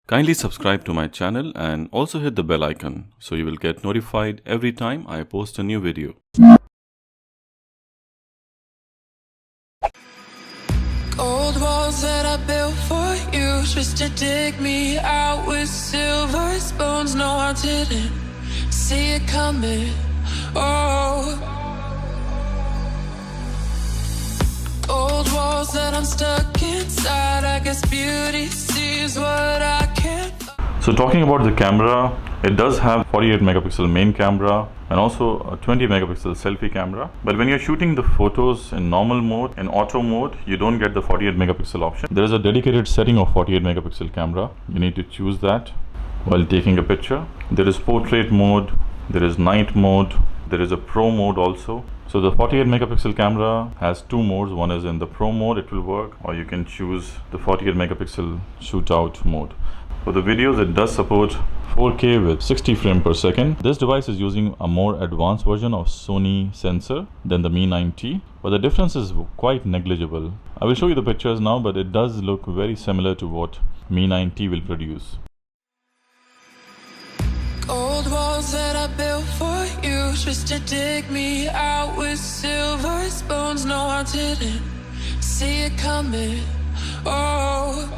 Kindly subscribe to my channel and also hit the bell icon so you will get notified every time I post a new video. Gold walls that I built for you just to dig me out with silver spoons. No, I didn't see it coming. Oh, old walls that I'm stuck inside. I guess beauty sees what I can't. So talking about the camera, it does have 48 megapixel main camera and also a 20 megapixel selfie camera. But when you're shooting the photos in normal mode, in auto mode, you don't get the 48 megapixel option. There is a dedicated setting of 48 megapixel camera. You need to choose that while taking a picture. There is portrait mode, there is night mode, there is a pro mode also. So the 48 megapixel camera has two modes. One is in the pro mode, it will work, or you can choose the 48 megapixel shootout mode. For the videos, it does support 4K with 60 frames per second. This device is using a more advanced version of Sony sensor than the Mi 9T, but the difference is quite negligible. I will show you the pictures now, but it does look very similar to what Mi 9T will produce. Gold walls that I built for you just to dig me out with silver spoons. No, I didn't see it coming. Oh,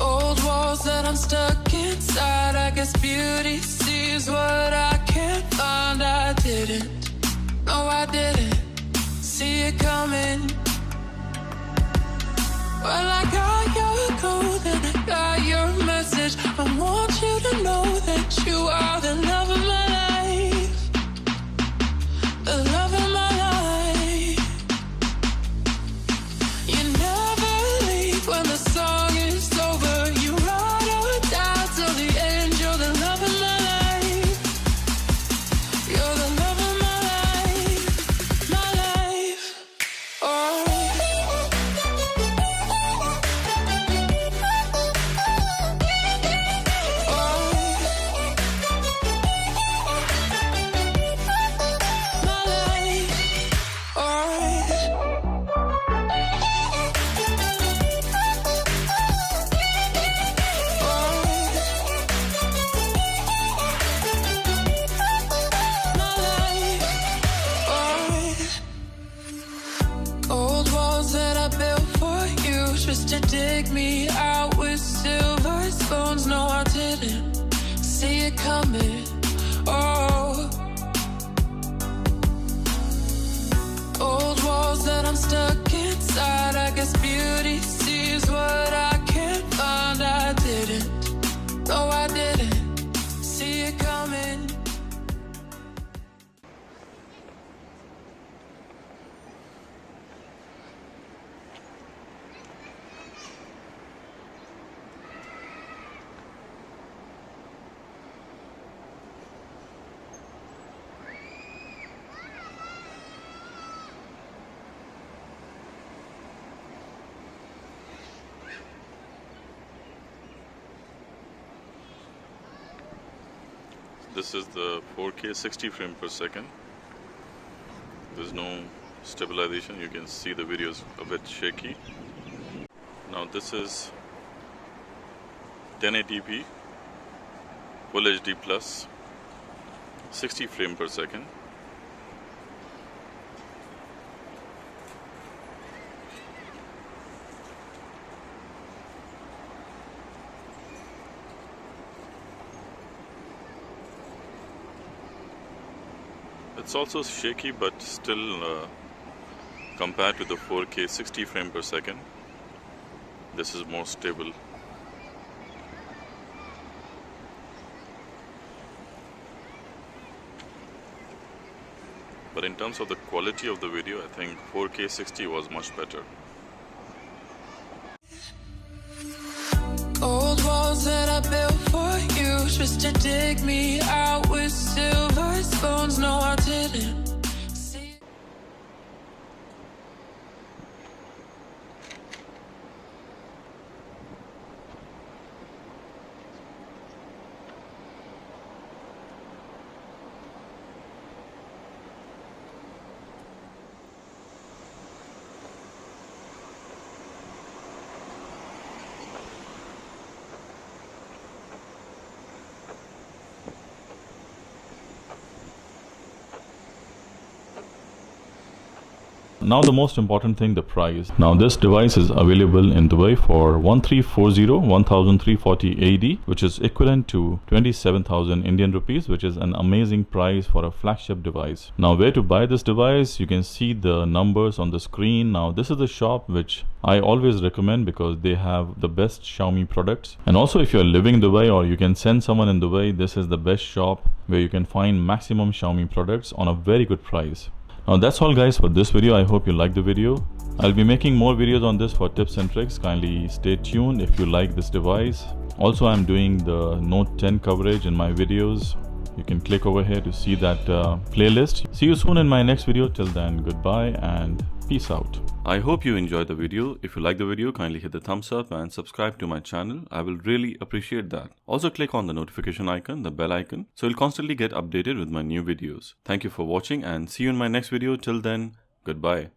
old walls that I'm stuck inside. I guess beauty sees what I can't find. I didn't, no, I didn't see it coming. Well, I got your code and I got your message. I want you to know that you are the love of my life, the love of my life. You never leave when the song is over. You ride or die till the end. You're the love of my life. You're the love of my life, my life. Oh. Just to dig me out with silver spoons. No, I didn't see it coming. Oh, old walls that I'm stuck inside. I guess beauty sees what I can't find. I didn't, no, I didn't see it coming. This is the 4K 60 frames per second. There's no stabilization. You can see the video is a bit shaky. Now this is 1080p Full HD plus 60 frames per second. It's also shaky, but still compared to the 4K 60 frames per second, this is more stable. But in terms of the quality of the video, I think 4K 60 was much better. Old walls that I built for you just to dig me out with silver spoons. No, I didn't see. Now the most important thing, the price. Now this device is available in Dubai for 1340 AD, which is equivalent to 27,000 Indian rupees, which is an amazing price for a flagship device. Now where to buy this device, you can see the numbers on the screen. Now this is the shop which I always recommend because they have the best Xiaomi products. And also if you're living in Dubai or you can send someone in Dubai, this is the best shop where you can find maximum Xiaomi products on a very good price. Now that's all guys for this video. I hope you liked the video. I'll be making more videos on this for tips and tricks. Kindly stay tuned if you like this device. Also, I'm doing the Note 10 coverage in my videos. You can click over here to see that playlist. See you soon in my next video. Till then, goodbye and peace out. I hope you enjoyed the video. If you like the video, kindly hit the thumbs up and subscribe to my channel. I will really appreciate that. Also click on the notification icon, the bell icon, so you'll constantly get updated with my new videos. Thank you for watching and see you in my next video. Till then, goodbye.